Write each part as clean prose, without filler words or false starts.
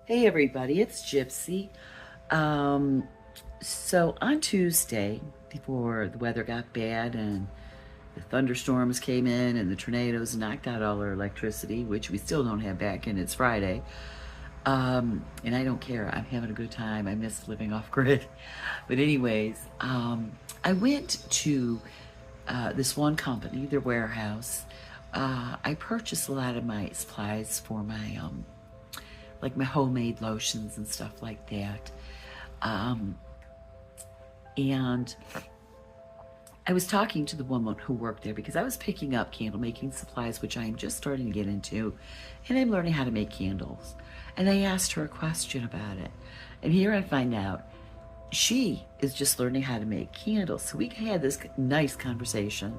Hey everybody, it's Gypsy. Um, so on Tuesday, before the weather got bad and the thunderstorms came in and the tornadoes knocked out all our electricity, which we still don't have back, and it's Friday. And I don't care. I'm having a good time. I miss living off grid. But anyways, I went to this one company, their warehouse. I purchased a lot of my supplies for my like my homemade lotions and stuff like that. Um, and I was talking to the woman who worked there because I was picking up candle making supplies, which I am just starting to get into, and I'm learning how to make candles. And I asked her a question about it. And here I find out she is just learning how to make candles. So we had this nice conversation.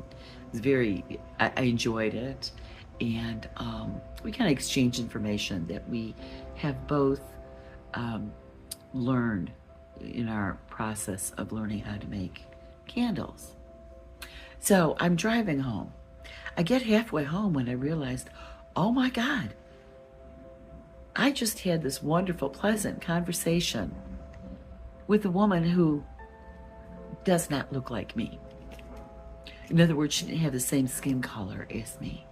It was I enjoyed it. And we kind of exchanged information that we have both learned in our process of learning how to make candles. So I'm driving home. I get halfway home when I realized, oh my God, I just had this wonderful, pleasant conversation with a woman who does not look like me. In other words, she didn't have the same skin color as me.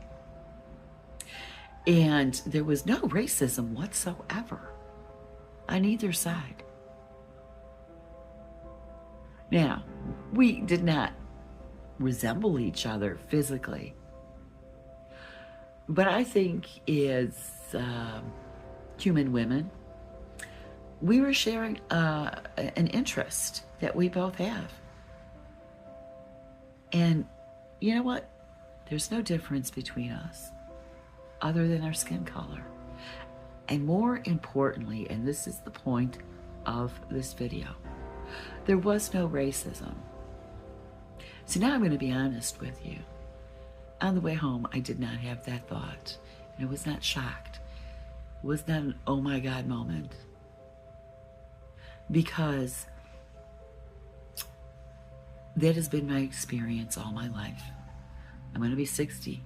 And there was no racism whatsoever on either side. Now, we did not resemble each other physically, but I think as human women, we were sharing an interest that we both have. And you know what? There's no difference between us other than our skin color. And more importantly, and this is the point of this video, there was no racism. So now I'm going to be honest with you. On the way home, I did not have that thought. And I was not shocked. It was not an oh my God moment. Because that has been my experience all my life. I'm going to be 60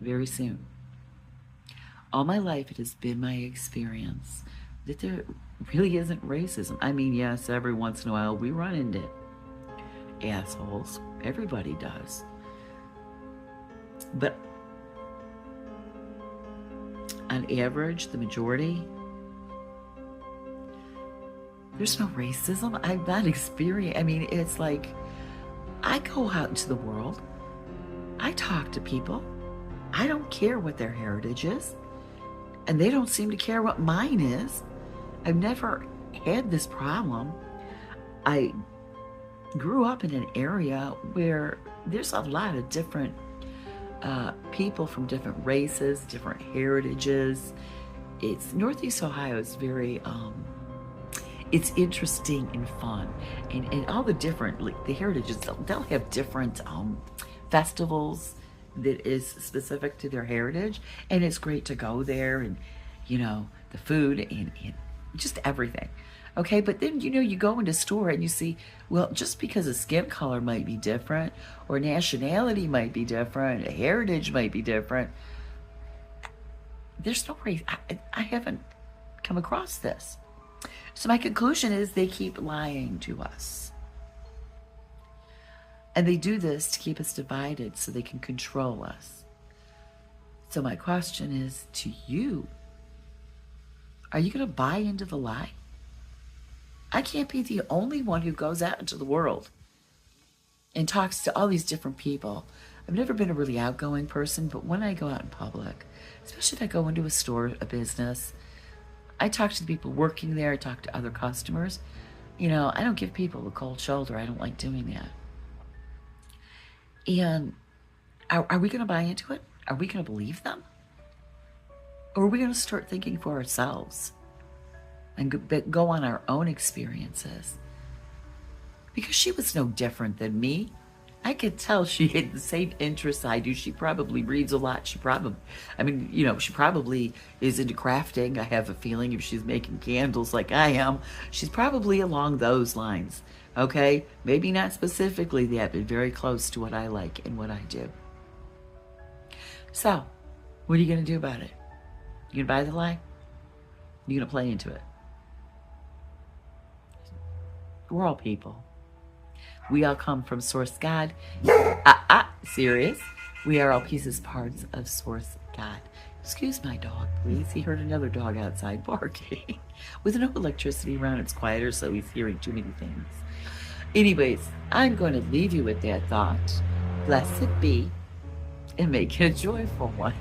very soon. All my life, it has been my experience that there really isn't racism. I mean, yes, every once in a while we run into assholes. Everybody does. But on average, the majority, there's no racism. I'm not experiencing. I mean, it's like I go out into the world. I talk to people. I don't care what their heritage is. And they don't seem to care what mine is. I've never had this problem. I grew up in an area where there's a lot of different people from different races, different heritages. It's Northeast Ohio is very it's interesting and fun, and all the different, like the heritages, they'll have different festivals that is specific to their heritage, and it's great to go there, and you know, the food and just everything. Okay, but then you go into a store and you see, well, just because a skin color might be different, or nationality might be different, a heritage might be different, there's no race. I haven't come across this. So my conclusion is they keep lying to us. And they do this to keep us divided so they can control us. So my question is to you, are you going to buy into the lie? I can't be the only one who goes out into the world and talks to all these different people. I've never been a really outgoing person, but when I go out in public, especially if I go into a store, a business, I talk to the people working there, I talk to other customers. You know, I don't give people a cold shoulder. I don't like doing that. And are we going to buy into it? Are we going to believe them? Or are we going to start thinking for ourselves and go on our own experiences? Because she was no different than me. I could tell she had the same interests I do. She probably reads a lot. She probably is into crafting. I have a feeling if she's making candles like I am, she's probably along those lines. Okay? Maybe not specifically that, but very close to what I like and what I do. So, what are you going to do about it? You going to buy the lie? You're going to play into it. We're all people. We all come from Source God. Serious. We are all pieces, parts of Source God. Excuse my dog, please. He heard another dog outside barking. With no electricity around, it's quieter, so he's hearing too many things. Anyways, I'm going to leave you with that thought. Blessed be, and make it a joyful one.